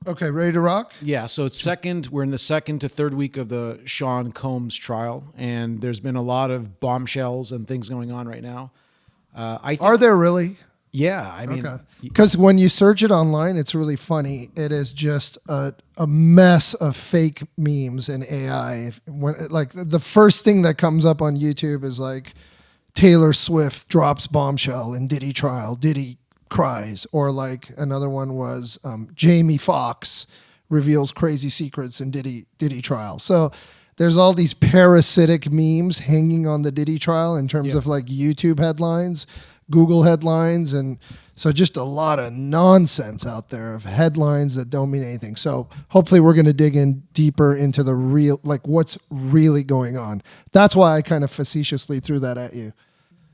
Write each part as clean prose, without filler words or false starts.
Okay, ready to rock? Yeah, so we're in the second to third week of the Sean Combs trial, and there's been a lot of bombshells and things going on right now. Are there really? Yeah, I mean, Okay. Because when you search it online, it's really funny. It is just a mess of fake memes and AI. Like the first thing that comes up on YouTube is like Taylor Swift drops bombshell in Diddy trial. Diddy cries. Or like another one was Jamie Foxx reveals crazy secrets in Diddy trial. So there's all these parasitic memes hanging on the Diddy trial in terms of like YouTube headlines, Google headlines, and so just a lot of nonsense out there of headlines that don't mean anything. So hopefully we're going to dig in deeper into the real, like what's really going on. That's why I kind of facetiously threw that at you.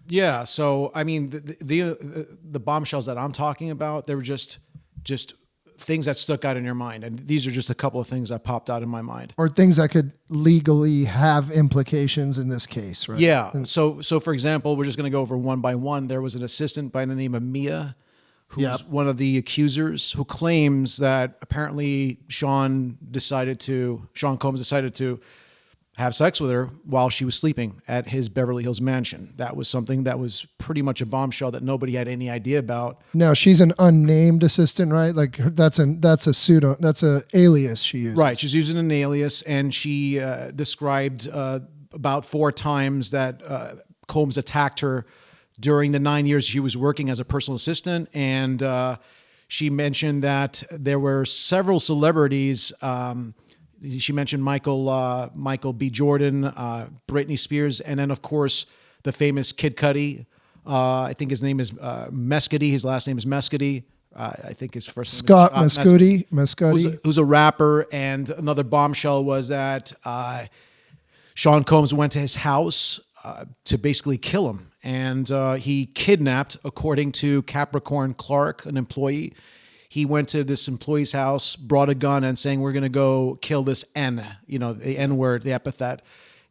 yeah. So I mean, the bombshells that I'm talking about, they were just things that stuck out in your mind, and these are just a couple of things that popped out in my mind. Or things that could legally have implications in this case, right? Yeah. So for example, we're just going to go over one by one. There was an assistant by the name of Mia, who's one of the accusers, who claims that apparently Sean Combs decided to have sex with her while she was sleeping at his Beverly Hills mansion. That was something that was pretty much a bombshell that nobody had any idea about. Now she's an unnamed assistant, right? Like that's a alias she uses. Right, she's using an alias, and she described about 4 times that Combs attacked her during the 9 years she was working as a personal assistant, and she mentioned that there were several celebrities. She mentioned Michael B. Jordan, Britney Spears, and then of course the famous Kid Cudi. I think his name is Mescudi. His last name is Mescudi. I think his first name Scott is Mescudi. Who's a rapper. And another bombshell was that Sean Combs went to his house to basically kill him, and he kidnapped, according to Capricorn Clark, an employee. He went to this employee's house, brought a gun, and saying, "We're going to go kill this N," the N word, the epithet.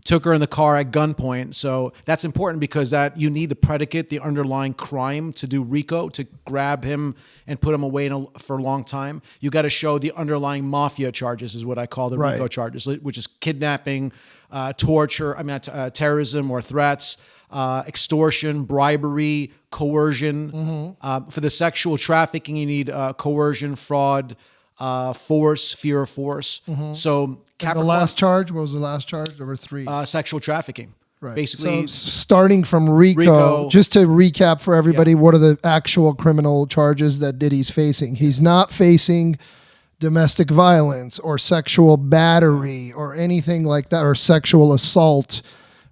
Took her in the car at gunpoint. So that's important because that you need the predicate, the underlying crime to do RICO, to grab him and put him away for a long time. You got to show the underlying mafia charges, is what I call the RICO charges, which is kidnapping, torture, terrorism or threats, extortion, bribery, coercion. For the sexual trafficking, you need coercion, fraud, force, fear of force. So the last charge, what was the last charge? There were 3. Sexual trafficking. Right. Basically, so starting from RICO, just to recap for everybody, what are the actual criminal charges that Diddy's facing? He's not facing domestic violence or sexual battery or anything like that, or sexual assault,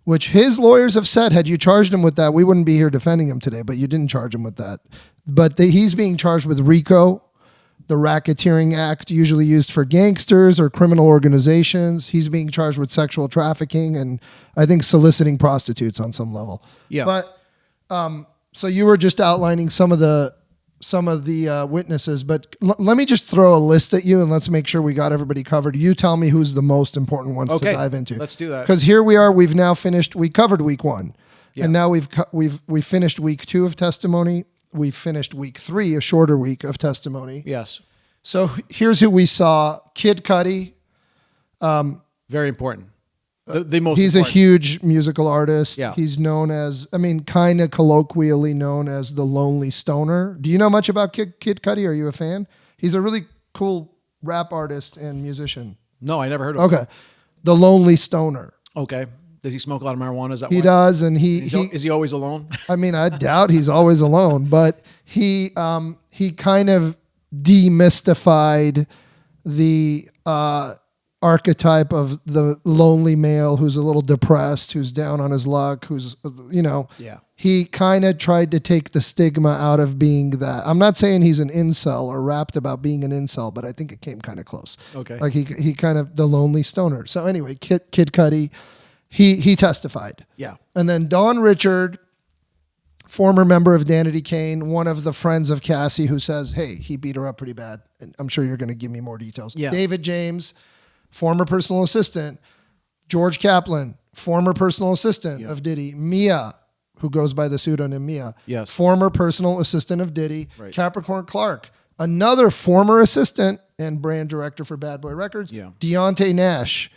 which his lawyers have said, had you charged him with that, we wouldn't be here defending him today, but you didn't charge him with that. But he's being charged with RICO, the Racketeering Act, usually used for gangsters or criminal organizations. He's being charged with sexual trafficking and I think soliciting prostitutes on some level. Yeah. But so you were just outlining some of the witnesses, but let me just throw a list at you and let's make sure we got everybody covered. You tell me who's the most important ones to dive into. Let's do that. Because here we are. We've now finished. We covered week 1, and now we finished week 2 of testimony. We finished week 3, a shorter week of testimony. Yes. So here's who we saw: Kid Cudi. Very important. The most. He's important. A huge musical artist. Yeah. He's known as, kind of colloquially known as the Lonely Stoner. Do you know much about Kid Cudi? Are you a fan? He's a really cool rap artist and musician. No, I never heard of him. Okay. The Lonely Stoner. Okay. Does he smoke a lot of marijuana? Is that he why? does, and is he always alone? I doubt he's always alone, but he kind of demystified the archetype of the lonely male who's a little depressed, who's down on his luck, who's he kind of tried to take the stigma out of being that. I'm not saying he's an incel or rapped about being an incel, but I think it came kind of close. Okay, like he kind of the lonely stoner. So anyway, Kid Cudi. He testified. Yeah. And then Don Richard, former member of Danity Kane, one of the friends of Cassie, who says, hey, he beat her up pretty bad. And I'm sure you're going to give me more details. Yeah. David James, former personal assistant. George Kaplan, former personal assistant of Diddy. Mia, who goes by the pseudonym Mia. Yes. Former personal assistant of Diddy. Right. Capricorn Clark, another former assistant and brand director for Bad Boy Records. Yeah. Deontay Nash,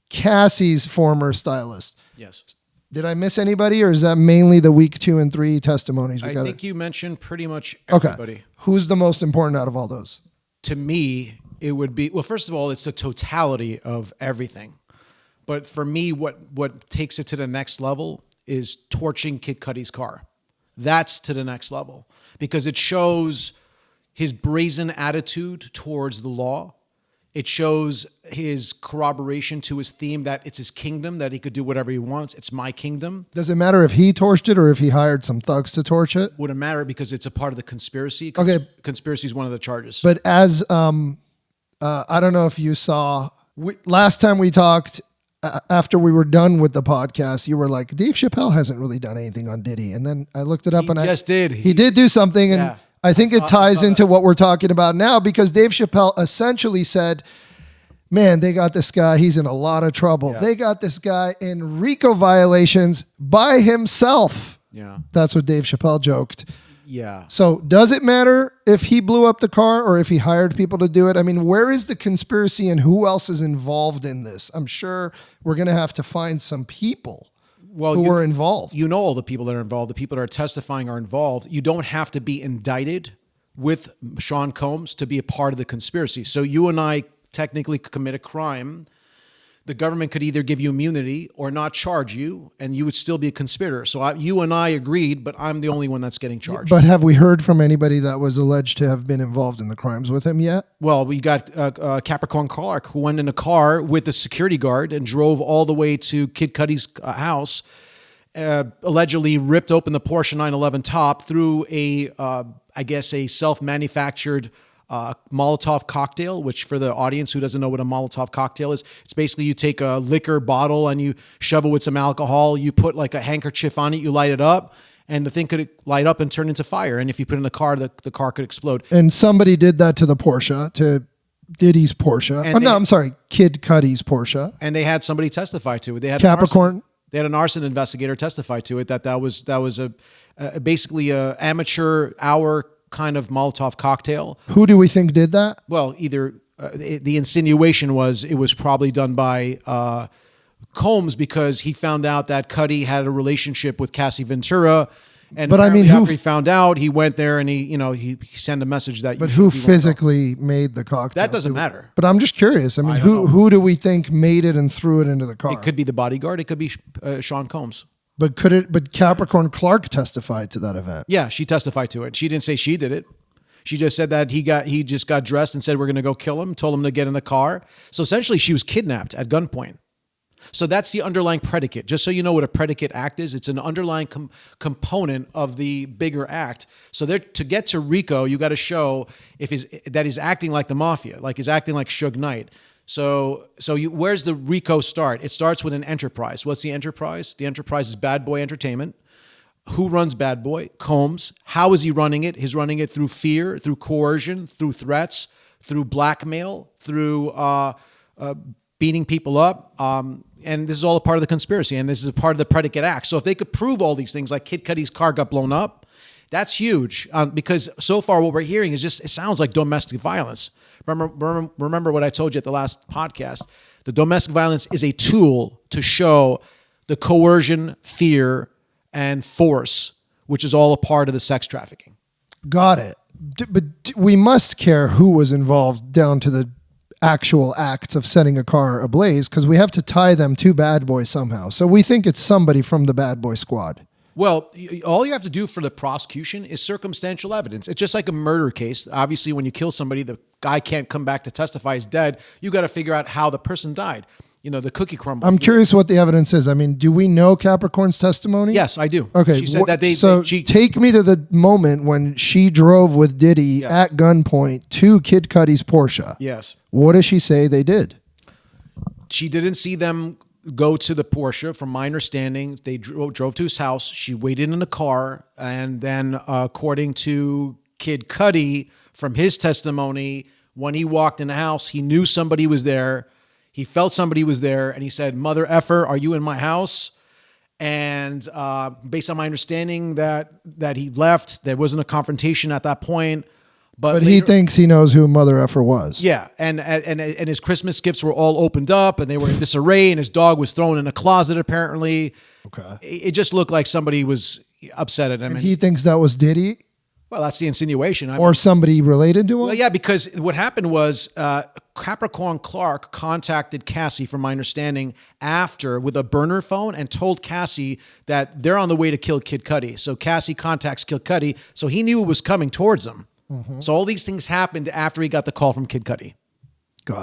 Cassie's former stylist. Yes. Did I miss anybody, or is that mainly the week 2 and 3 testimonies? I think you mentioned pretty much Okay. everybody. Who's the most important out of all those? To me, it would be, well, first of all, it's the totality of everything. But for me, what takes it to the next level is torching Kid Cudi's car. That's to the next level because it shows his brazen attitude towards the law. It shows his corroboration to his theme that it's his kingdom, that he could do whatever he wants. It's my kingdom. Does it matter if he torched it or if he hired some thugs to torch it? Wouldn't matter because it's a part of the conspiracy. Okay. Conspiracy is one of the charges. But as, I don't know if you saw, last time we talked, after we were done with the podcast, you were like, Dave Chappelle hasn't really done anything on Diddy. And then I looked it up and he did do something. And Yeah. I think it ties into what we're talking about now because Dave Chappelle essentially said, man, they got this guy. He's in a lot of trouble. Yeah. They got this guy in RICO violations by himself. Yeah. That's what Dave Chappelle joked. Yeah. So does it matter if he blew up the car or if he hired people to do it? I mean, where is the conspiracy and who else is involved in this? I'm sure we're going to have to find some people who are involved. You know all the people that are involved. The people that are testifying are involved. You don't have to be indicted with Sean Combs to be a part of the conspiracy. So you and I technically commit a crime. The government could either give you immunity or not charge you, and you would still be a conspirator. So you and I agreed, but I'm the only one that's getting charged. But have we heard from anybody that was alleged to have been involved in the crimes with him yet? Well, we got Capricorn Clark, who went in a car with a security guard and drove all the way to Kid Cudi's house, allegedly ripped open the Porsche 911 top, threw I guess a self-manufactured Molotov cocktail, which for the audience who doesn't know what a Molotov cocktail is, it's basically you take a liquor bottle and you shove it with some alcohol, you put like a handkerchief on it, you light it up, and the thing could light up and turn into fire. And if you put it in the car, the car could explode. And somebody did that to the Porsche, to Diddy's Porsche. I'm sorry, Kid Cudi's Porsche. And they had somebody testify to it. They had Capricorn. They had an arson investigator testify to it that was basically a amateur hour kind of Molotov cocktail. Who do we think did that? Well, either the insinuation was it was probably done by Combs because he found out that Cudi had a relationship with Cassie Ventura, and but I mean, after he found out, he went there and he sent a message that. But who physically made the cocktail? That doesn't matter. But I'm just curious. I mean, who do we think made it and threw it into the car? It could be the bodyguard. It could be Sean Combs. But But Capricorn Clark testified to that event. Yeah, she testified to it. She didn't say she did it. She just said that he just got dressed and said we're going to go kill him. Told him to get in the car. So essentially, she was kidnapped at gunpoint. So that's the underlying predicate. Just so you know what a predicate act is, it's an underlying component of the bigger act. So to get to RICO, you got to show that he's acting like the mafia, like he's acting like Suge Knight. So where's the RICO start? It starts with an enterprise. What's the enterprise? The enterprise is Bad Boy Entertainment. Who runs Bad Boy? Combs. How is he running it? He's running it through fear, through coercion, through threats, through blackmail, through beating people up. And this is all a part of the conspiracy, and this is a part of the predicate act. So if they could prove all these things, like Kid Cudi's car got blown up, that's huge. Because so far what we're hearing is it sounds like domestic violence. Remember what I told you at the last podcast. The domestic violence is a tool to show the coercion, fear, and force, which is all a part of the sex trafficking. Got it. But we must care who was involved down to the actual acts of setting a car ablaze, because we have to tie them to Bad Boy somehow. So we think it's somebody from the Bad Boy squad. Well, all you have to do for the prosecution is circumstantial evidence. It's just like a murder case. Obviously, when you kill somebody, the guy can't come back to testify he's dead. You got to figure out how the person died. You know, the cookie crumble. I'm curious what the evidence is. I mean, do we know Capricorn's testimony? Yes, I do. Okay. She said that take me to the moment when she drove with Diddy at gunpoint to Kid Cudi's Porsche. Yes. What does she say they did? She didn't see them go to the Porsche. From my understanding, they drove to his house. She waited in the car. And then according to Kid Cudi, from his testimony, when he walked in the house, he knew somebody was there. He felt somebody was there, and he said, "Mother effer, are you in my house?" And based on my understanding that he left, there wasn't a confrontation at that point. But he thinks he knows who Mother Effer was. Yeah, and his Christmas gifts were all opened up, and they were in disarray, and his dog was thrown in a closet, apparently. Okay. It just looked like somebody was upset at him. And he thinks that was Diddy? Well, that's the insinuation. Or somebody related to him? Well, yeah, because what happened was Capricorn Clark contacted Cassie, from my understanding, after with a burner phone and told Cassie that they're on the way to kill Kid Cudi. So Cassie contacts Kid Cudi, so he knew it was coming towards him. Mm-hmm. So all these things happened after he got the call from Kid Cudi.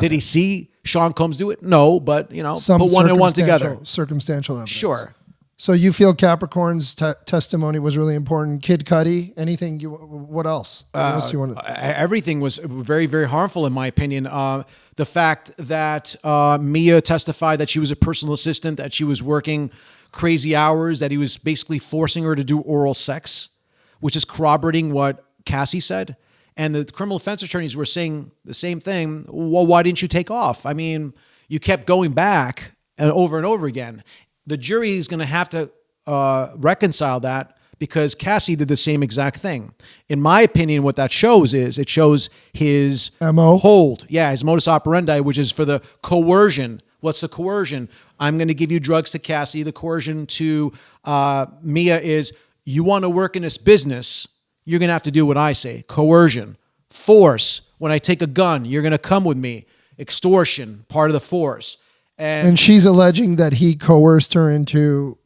Did he see Sean Combs do it? No, but, put one and one together. Circumstantial evidence. Sure. So you feel Capricorn's testimony was really important. Kid Cudi, anything? What else? What else you want to? Everything was very, very harmful, in my opinion. The fact that Mia testified that she was a personal assistant, that she was working crazy hours, that he was basically forcing her to do oral sex, which is corroborating what Cassie said. And the criminal defense attorneys were saying the same thing. Well, why didn't you take off? I mean, you kept going back and over again. The jury is going to have to reconcile that, because Cassie did the same exact thing. In my opinion, what that shows is it shows his MO hold. Yeah, his modus operandi, which is for the coercion. What's the coercion? I'm going to give you drugs to Cassie. The coercion to Mia is, you want to work in this business, you're going to have to do what I say. Coercion. Force. When I take a gun, you're going to come with me. Extortion, part of the force. And she's alleging that he coerced her into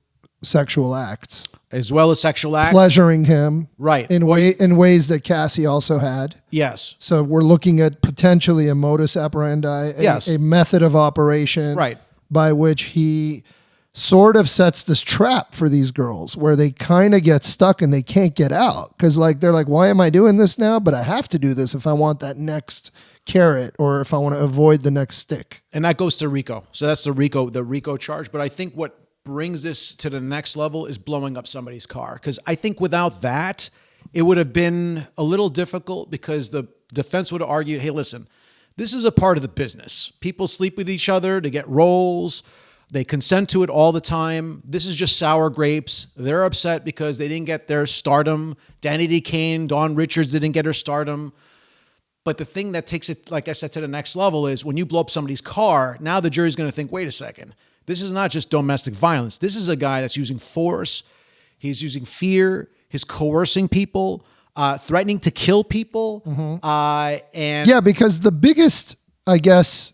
sexual acts. As well as sexual acts. Pleasuring him. Right. In ways that Cassie also had. Yes. So we're looking at potentially a modus operandi, a method of operation. Right. By which he sort of sets this trap for these girls where they kind of get stuck and they can't get out. Because they're like, why am I doing this now? But I have to do this if I want that next carrot, or if I want to avoid the next stick. And that goes to RICO. So that's the RICO charge. But I think what brings this to the next level is blowing up somebody's car. Because I think without that, it would have been a little difficult, because the defense would have argued, hey, listen, this is a part of the business. People sleep with each other to get roles. They consent to it all the time. This is just sour grapes. They're upset because they didn't get their stardom. Danny D. Kane, Dawn Richards didn't get her stardom. But the thing that takes it, like I said, to the next level is when you blow up somebody's car, now the jury's going to think, wait a second, this is not just domestic violence. This is a guy that's using force. He's using fear. He's coercing people, threatening to kill people. Mm-hmm. Yeah, because the biggest, I guess,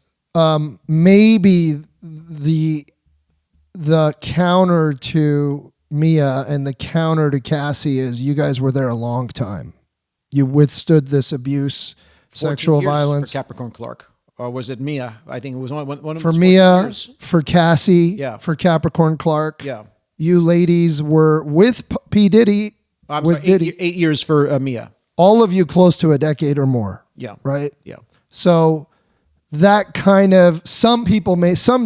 maybe the counter to Mia and the counter to Cassie is you guys were there a long time. You withstood this abuse. Sexual violence for Capricorn Clark, or was it Mia? I think it was one of for Mia, for Cassie, for Capricorn Clark. Yeah, you ladies were with P Diddy. I'm sorry, Diddy. 8 years for Mia. All of you close to a decade or more. Yeah, right. Yeah. So that kind of some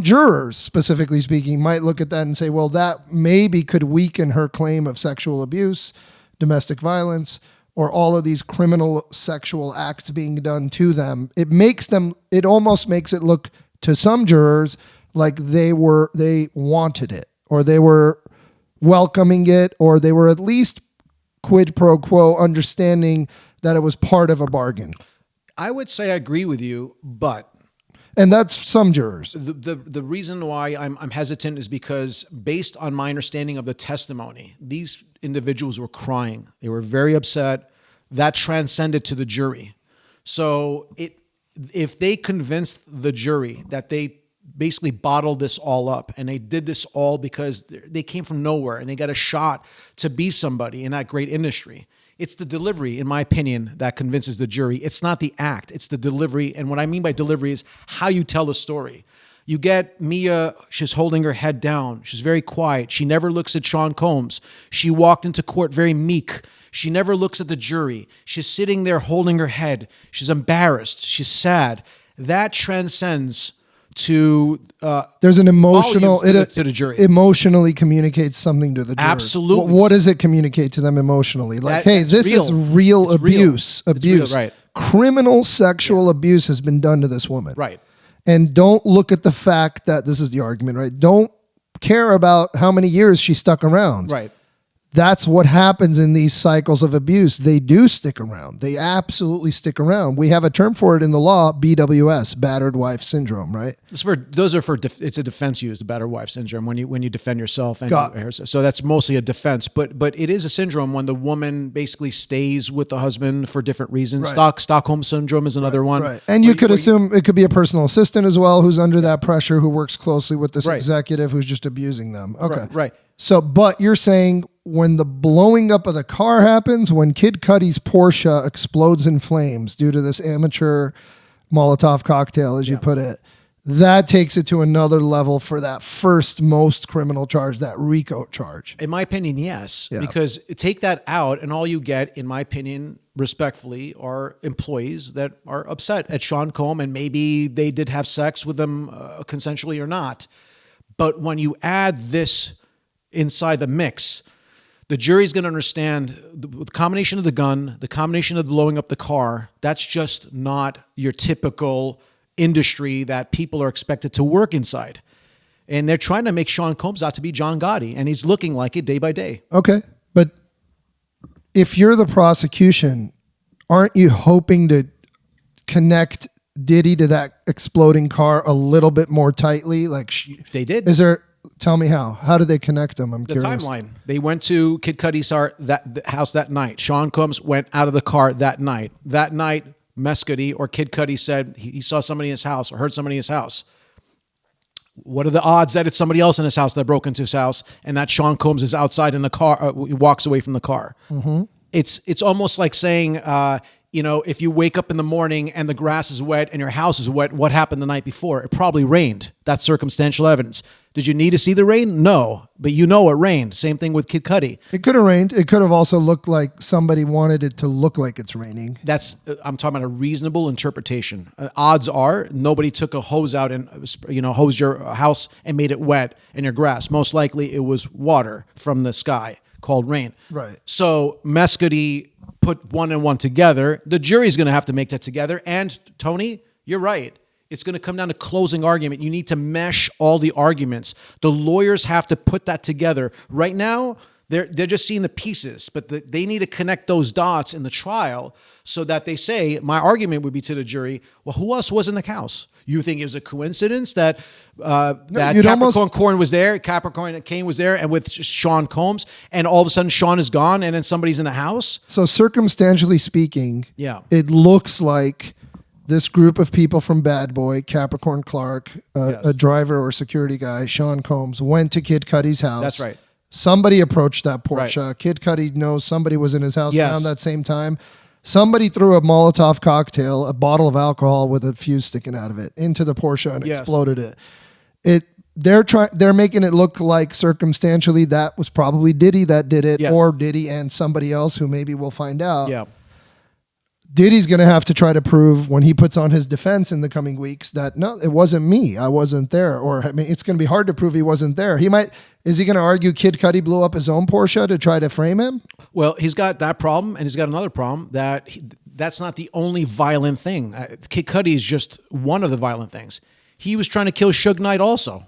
jurors specifically speaking might look at that and say, well, that maybe could weaken her claim of sexual abuse, domestic violence, or all of these criminal sexual acts being done to them. It almost makes it look to some jurors like they wanted it, or they were welcoming it, or they were at least quid pro quo understanding that it was part of a bargain. I would say I agree with you, but... And that's some jurors. The reason why I'm hesitant is because based on my understanding of the testimony, these individuals were crying. They were very upset. That transcended to the jury. So if they convinced the jury that they basically bottled this all up and they did this all because they came from nowhere and they got a shot to be somebody in that great industry, it's the delivery, in my opinion, that convinces the jury. It's not the act, it's the delivery. And what I mean by delivery is how you tell the story. You get Mia, she's holding her head down. She's very quiet. She never looks at Sean Combs. She walked into court very meek. She never looks at the jury. She's sitting there holding her head. She's embarrassed. She's sad. That transcends to there's an emotional to the jury. Emotionally communicates something to the jury. Absolutely. What does it communicate to them emotionally? Like, hey, this is real abuse. Abuse. Real, right. Criminal sexual abuse has been done to this woman. Right. And don't look at the fact that this is the argument, right? Don't care about how many years she stuck around. Right. that's what happens in these cycles of abuse. They do stick around. They absolutely stick around. We have a term for it in the law, BWS, battered wife syndrome, right? It's a defense use, the battered wife syndrome, when you defend yourself. So that's mostly a defense, but it is a syndrome when the woman basically stays with the husband for different reasons. Right. Stockholm syndrome is another one. Right. And you could assume it could be a personal assistant as well who's under that pressure, who works closely with this executive who's just abusing them. Okay. Right. So, but you're saying when the blowing up of the car happens, when Kid Cudi's Porsche explodes in flames due to this amateur Molotov cocktail, as you put it, that takes it to another level for that first most criminal charge, that RICO charge. In my opinion, yes. Yeah. Because take that out and all you get, in my opinion, respectfully, are employees that are upset at Sean Combs, and maybe they did have sex with them consensually or not. But when you add this inside the mix, the jury's going to understand the combination of the gun, the combination of blowing up the car. That's just not your typical industry that people are expected to work inside. And they're trying to make Sean Combs out to be John Gotti, and he's looking like it day by day. Okay. But if you're the prosecution, aren't you hoping to connect Diddy to that exploding car a little bit more tightly? Like they did. Tell me how. How did they connect them? I'm curious. The timeline. They went to Kid Cudi's house that night. Sean Combs went out of the car that night. That night, Mescudi or Kid Cudi said he saw somebody in his house or heard somebody in his house. What are the odds that it's somebody else in his house that broke into his house and that Sean Combs is outside in the car, walks away from the car? Mm-hmm. It's almost like saying, if you wake up in the morning and the grass is wet and your house is wet, what happened the night before? It probably rained. That's circumstantial evidence. Did you need to see the rain? No, but it rained. Same thing with Kid Cudi. It could have rained. It could have also looked like somebody wanted it to look like it's raining. I'm talking about a reasonable interpretation. Odds are nobody took a hose out and hosed your house and made it wet and your grass. Most likely it was water from the sky called rain. Right. So Mescudi put one and one together. The jury's going to have to make that together. And Tony, you're right. It's going to come down to closing argument. You need to mesh all the arguments. The lawyers have to put that together. Right now, they're just seeing the pieces, but they need to connect those dots in the trial so that they say, my argument would be to the jury, well, who else was in the house? You think it was a coincidence that Capricorn Corn was there, Capricorn Kane was there, and with Sean Combs, and all of a sudden Sean is gone, and then somebody's in the house? So circumstantially speaking, it looks like this group of people from Bad Boy, Capricorn Clark, a driver or security guy, Sean Combs, went to Kid Cudi's house. That's right. Somebody approached that Porsche. Right. Kid Cudi knows somebody was in his house around that same time. Somebody threw a Molotov cocktail, a bottle of alcohol with a fuse sticking out of it, into the Porsche and exploded it. They're making it look like circumstantially that was probably Diddy that did it, or Diddy and somebody else who maybe we'll find out. Yeah. Diddy's going to have to try to prove when he puts on his defense in the coming weeks that, no, it wasn't me. I wasn't there. Or, I mean, it's going to be hard to prove he wasn't there. Is he going to argue Kid Cudi blew up his own Porsche to try to frame him? Well, he's got that problem, and he's got another problem that's not the only violent thing. Kid Cudi is just one of the violent things. He was trying to kill Suge Knight also.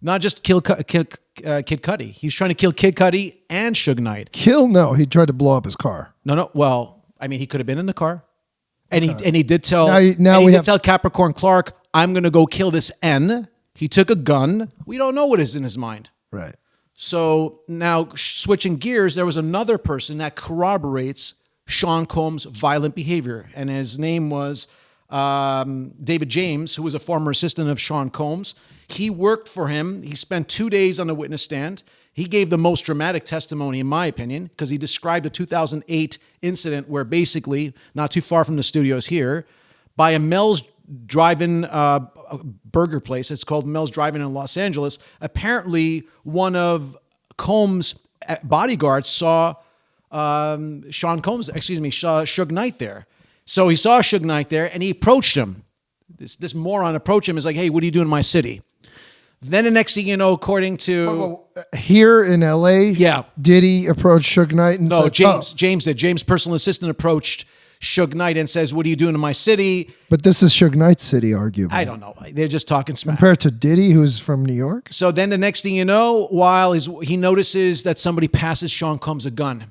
Not just kill Kid Cudi. He's trying to kill Kid Cudi and Suge Knight. No, he tried to blow up his car. No, well, I mean, he could have been in the car, and he did tell tell Capricorn Clark, "I'm going to go kill this N." He took a gun. We don't know what is in his mind. Right. So now switching gears, there was another person that corroborates Sean Combs' violent behavior, and his name was David James, who was a former assistant of Sean Combs. He worked for him. He spent 2 days on the witness stand. He gave the most dramatic testimony, in my opinion, because he described a 2008 incident where basically, not too far from the studios here, by a Mel's Drive-In burger place, it's called Mel's Drive-In in Los Angeles, apparently one of Combs' bodyguards saw Suge Knight there. So he saw Suge Knight there, and he approached him. This moron approached him, is like, "Hey, what are you doing in my city?" Then the next thing you know, according to... Here in L.A., Diddy approached Suge Knight and said... No, James did. James' personal assistant approached Suge Knight and says, "What are you doing in my city?" But this is Suge Knight's city, arguably. I don't know. They're just talking smack. Compared to Diddy, who's from New York. So then the next thing you know, while he notices that somebody passes Sean Combs a gun.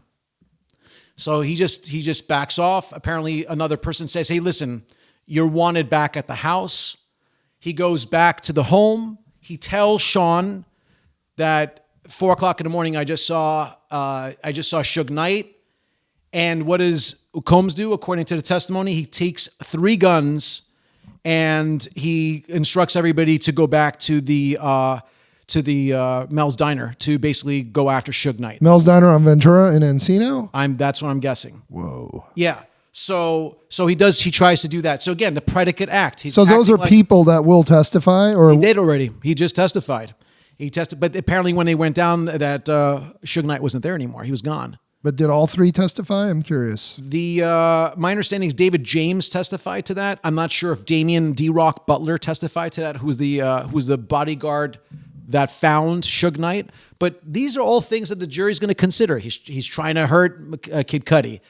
So he just backs off. Apparently another person says, "Hey, listen, you're wanted back at the house." He goes back to the home. He tells Sean that 4 o'clock in the morning, I just saw Suge Knight. And what does Combs do? According to the testimony, he takes 3 guns and he instructs everybody to go back to the Mel's Diner to basically go after Suge Knight. Mel's Diner on Ventura in Encino? That's what I'm guessing. Whoa. Yeah. So he tries to do that. So again, the predicate act. So those are people that will testify, or he did already. He just testified. But apparently when they went down, that Suge Knight wasn't there anymore. He was gone. But did all 3 testify? I'm curious. My understanding is David James testified to that. I'm not sure if Damian D-Rock Butler testified to that, who's the bodyguard that found Suge Knight. But these are all things that the jury's going to consider. He's trying to hurt Kid Cudi.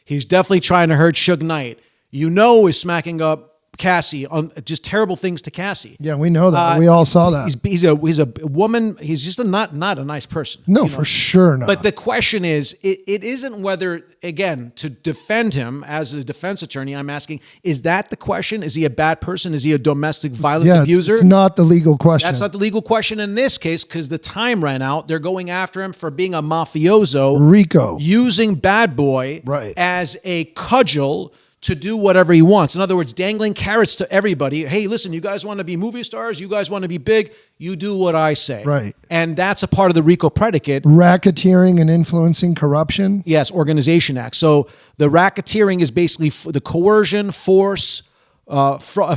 He's definitely trying to hurt Suge Knight. Is smacking up Cassie on just terrible things to Cassie. Yeah, we know that. We all saw that. He's a woman. He's just not a nice person. No, for sure not. But the question is, it isn't whether, again, to defend him as a defense attorney, I'm asking, is that the question? Is he a bad person? Is he a domestic violence abuser? It's not the legal question. That's not the legal question in this case, because the time ran out. They're going after him for being a mafioso. Rico. Using Bad Boy as a cudgel to do whatever he wants. In other words, dangling carrots to everybody. Hey, listen, you guys want to be movie stars? You guys want to be big? You do what I say. Right. And that's a part of the RICO predicate. Racketeering and influencing corruption? Yes, Organization Act. So the racketeering is basically the coercion, force,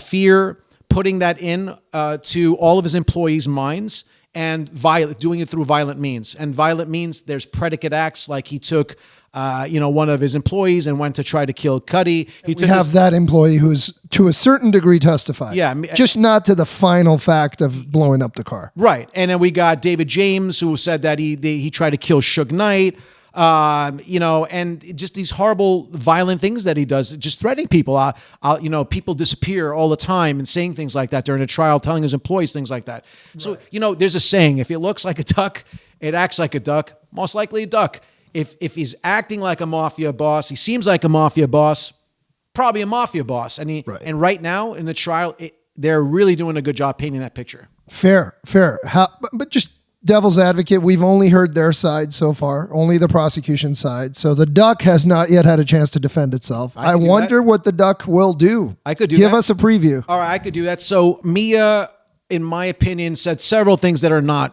fear, putting that in to all of his employees' minds, and doing it through violent means. And violent means, there's predicate acts, like he took one of his employees and went to try to kill Cudi. We have that employee who's to a certain degree testified. Yeah. Just not to the final fact of blowing up the car. Right. And then we got David James, who said that he tried to kill Suge Knight, and just these horrible, violent things that he does, just threatening people. People disappear all the time and saying things like that during a trial, telling his employees things like that. Right. So, there's a saying, if it looks like a duck, it acts like a duck, most likely a duck. If he's acting like a mafia boss, he seems like a mafia boss, probably a mafia boss. And right now in the trial, they're really doing a good job painting that picture. Fair. But just devil's advocate, we've only heard their side so far, only the prosecution side. So the duck has not yet had a chance to defend itself. I wonder what the duck will do. I could do Give that. us a preview. All right, I could do that. So Mia, in my opinion, said several things that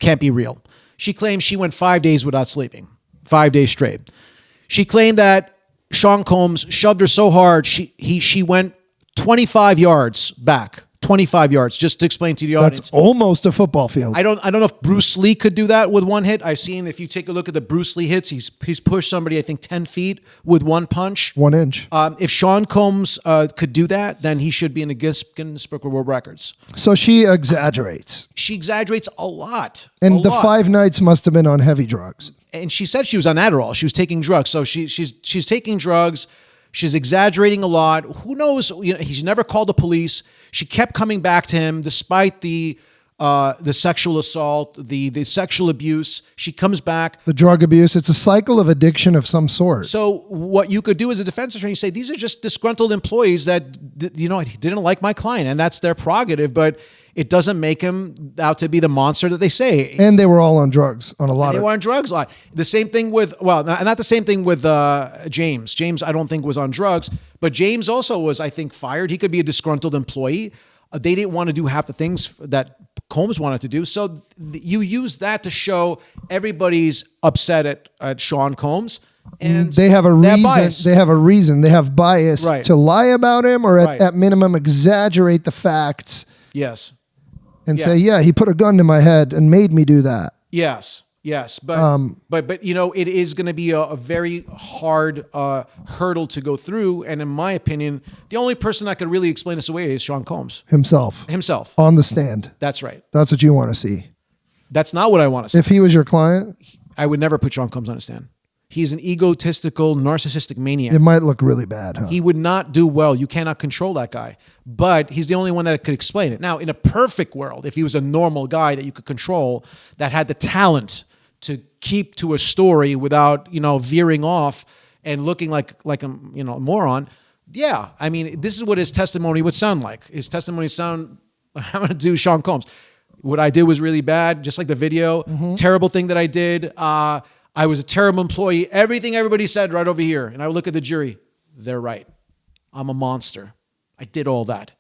can't be real. She claims she went 5 days without sleeping. 5 days straight. She claimed that Sean Combs shoved her so hard she went 25 yards back. 25 yards, just to explain to the audience. That's almost a football field. I don't know if Bruce Lee could do that with one hit. I've seen, if you take a look at the Bruce Lee hits, he's pushed somebody, I think, 10 feet with one punch. 1 inch. If Sean Combs could do that, then he should be in the Guinness Book of World Records. So she exaggerates. She exaggerates a lot. And the 5 nights must have been on heavy drugs. And she said she was on Adderall. She was taking drugs. So she's taking drugs. She's exaggerating a lot. Who knows? He's never called the police. She kept coming back to him despite the sexual assault, the sexual abuse. She comes back. The drug abuse. It's a cycle of addiction of some sort. So what you could do as a defense attorney, say, these are just disgruntled employees that, didn't like my client, and that's their prerogative, but it doesn't make him out to be the monster that they say. And they were all on drugs, on a lot of... They were on drugs a lot. The same thing with, not the same thing with James. James, I don't think, was on drugs, but James also was, I think, fired. He could be a disgruntled employee. They didn't want to do half the things that Combs wanted to do. So you use that to show everybody's upset at Sean Combs. And they have a reason. They have bias to lie about him, or at minimum exaggerate the facts. Yes. And say, he put a gun to my head and made me do that. Yes. But it is going to be a very hard hurdle to go through. And in my opinion, the only person that could really explain this away is Sean Combs himself. On the stand. That's right. That's what you want to see. That's not what I want to see. If he was your client, I would never put Sean Combs on the stand. He's an egotistical, narcissistic maniac. It might look really bad, huh? He would not do well. You cannot control that guy. But he's the only one that could explain it. Now, in a perfect world, if he was a normal guy that you could control, that had the talent to keep to a story without, veering off and looking like a moron. Yeah, I mean, this is what his testimony would sound like. His testimony sound, I'm going to do Sean Combs. What I did was really bad, just like the video. Terrible thing that I did. I was a terrible employee. Everything everybody said right over here. And I would look at the jury. They're right. I'm a monster. I did all that.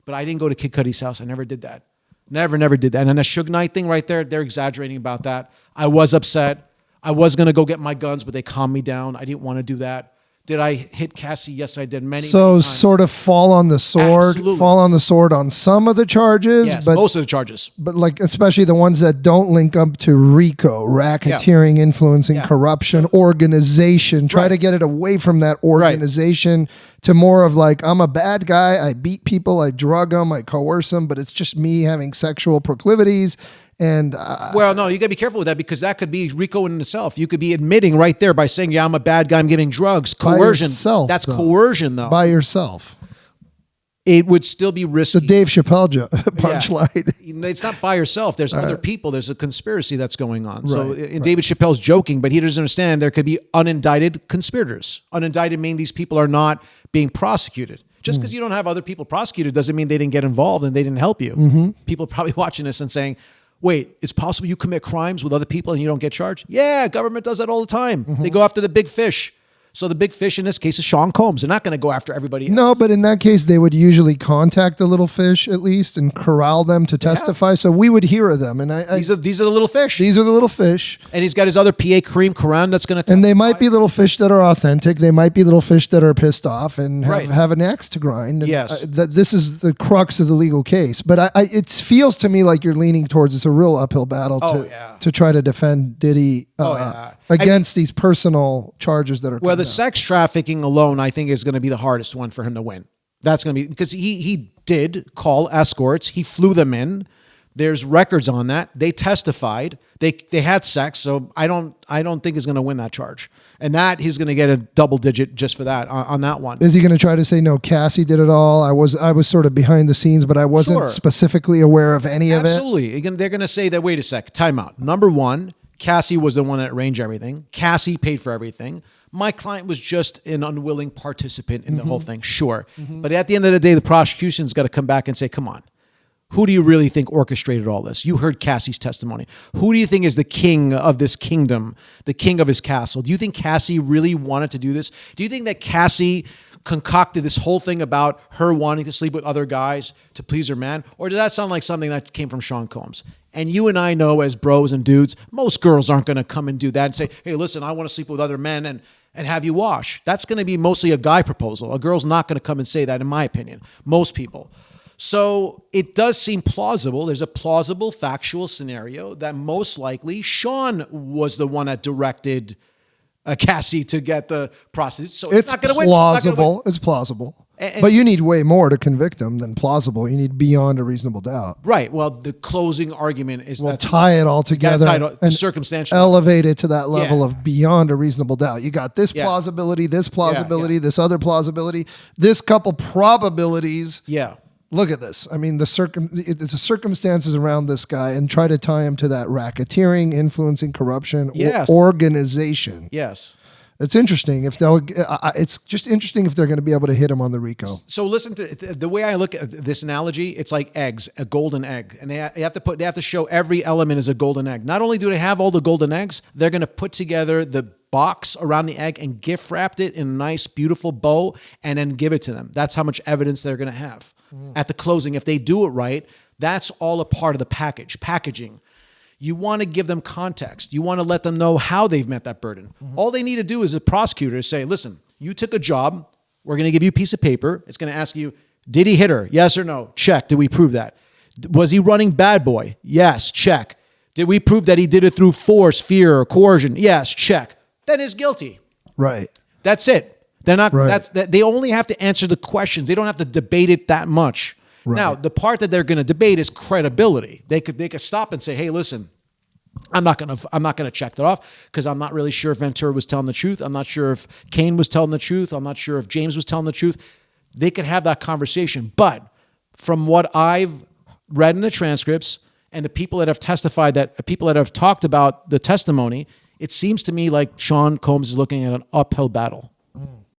But I didn't go to Kid Cudi's house. I never did that. Never did that. And then the Suge Knight thing right there, they're exaggerating about that. I was upset. I was going to go get my guns, but they calmed me down. I didn't want to do that. Did I hit Cassie? Yes, I did. Many times. Sort of fall on the sword. Absolutely. Fall on the sword on some of the charges. Yes, but most of the charges. But like, especially the ones that don't link up to RICO, racketeering, influencing, corruption, organization. Try to get it away from that organization to more of like, I'm a bad guy. I beat people. I drug them. I coerce them. But it's just me having sexual proclivities. And well, no, you got to be careful with that because that could be RICO in itself. You could be admitting right there by saying, yeah, I'm a bad guy. I'm giving drugs. Coercion. Yourself, that's coercion, though. By yourself. It would still be risky. The Dave Chappelle punchline. Yeah. It's not by yourself. There's other people. There's a conspiracy that's going on. So David Chappelle's joking, but he doesn't understand there could be unindicted conspirators. Unindicted mean these people are not being prosecuted. Just because you don't have other people prosecuted doesn't mean they didn't get involved and they didn't help you. People are probably watching this and saying, wait, it's possible you commit crimes with other people and you don't get charged? Yeah, government does that all the time. They go after the big fish. So the big fish in this case is Sean Combs. They're not going to go after everybody else. No, but in that case, they would usually contact the little fish at least and corral them to testify. So we would hear of them. And these are the little fish. These are the little fish. And he's got his other PA Kareem Karan that's going to testify. And they might be little fish that are authentic. They might be little fish that are pissed off and have an axe to grind. And yes. This is the crux of the legal case. But it feels to me like you're leaning towards it's a real uphill battle to try to defend Diddy against these personal charges that are well, the sex trafficking alone, I think, is going to be the hardest one for him to win. That's going to be because he did call escorts. He flew them in. There's records on that. They testified. They had sex. So I don't think he's going to win that charge. And that he's going to get a double digit just for that on that one. Is he going to try to say no? Cassie did it all. I was sort of behind the scenes, but I wasn't specifically aware of any of it. Absolutely. They're going to say that. Wait a sec. Time out. Number one, Cassie was the one that arranged everything. Cassie paid for everything. My client was just an unwilling participant in the whole thing, sure. But at the end of the day, the prosecution's got to come back and say, come on, who do you really think orchestrated all this? You heard Cassie's testimony. Who do you think is the king of this kingdom, the king of his castle? Do you think Cassie really wanted to do this? Do you think that Cassie concocted this whole thing about her wanting to sleep with other guys to please her man? Or did that sound like something that came from Sean Combs? And you and I know as bros and dudes, most girls aren't going to come and do that and say, hey, listen, I want to sleep with other men and have you wash. That's going to be mostly a guy proposal. A girl's not going to come and say that, in my opinion. Most people. So it does seem plausible. There's a plausible factual scenario that most likely Sean was the one that directed Cassie to get the prostitute. So it's not going to win. It's plausible. But you need way more to convict him than plausible. You need beyond a reasonable doubt. Right. Well, the closing argument is tie it all together and circumstantial. Elevate it to that level of beyond a reasonable doubt. You got this plausibility, this plausibility, this other plausibility, this couple probabilities. Yeah. Look at this. I mean, it's the circumstances around this guy and try to tie him to that racketeering, influencing, corruption, organization. Yes. It's interesting if it's just interesting if they're going to be able to hit him on the RICO. So listen to the way I look at this analogy. It's like eggs, a golden egg, and they have to show every element is a golden egg. Not only do they have all the golden eggs, they're going to put together the box around the egg and gift wrapped it in a nice, beautiful bow, and then give it to them. That's how much evidence they're going to have at the closing. If they do it right, that's all a part of the packaging. You want to give them context. You want to let them know how they've met that burden. All they need to do as a prosecutor is say, listen, you took a job. We're going to give you a piece of paper. It's going to ask you, did he hit her? Yes or no? Check. Did we prove that? Was he running bad boy? Yes. Check. Did we prove that he did it through force, fear, or coercion? Yes. Check. Then he's guilty. Right. That's it. They're not. Right. They only have to answer the questions. They don't have to debate it that much. Right. Now, the part that they're going to debate is credibility. They could stop and say, hey, listen, I'm not gonna check that off because I'm not really sure if Ventura was telling the truth. I'm not sure if Kane was telling the truth. I'm not sure if James was telling the truth. They could have that conversation. But from what I've read in the transcripts and the people that have testified, that people that have talked about the testimony, it seems to me like Sean Combs is looking at an uphill battle.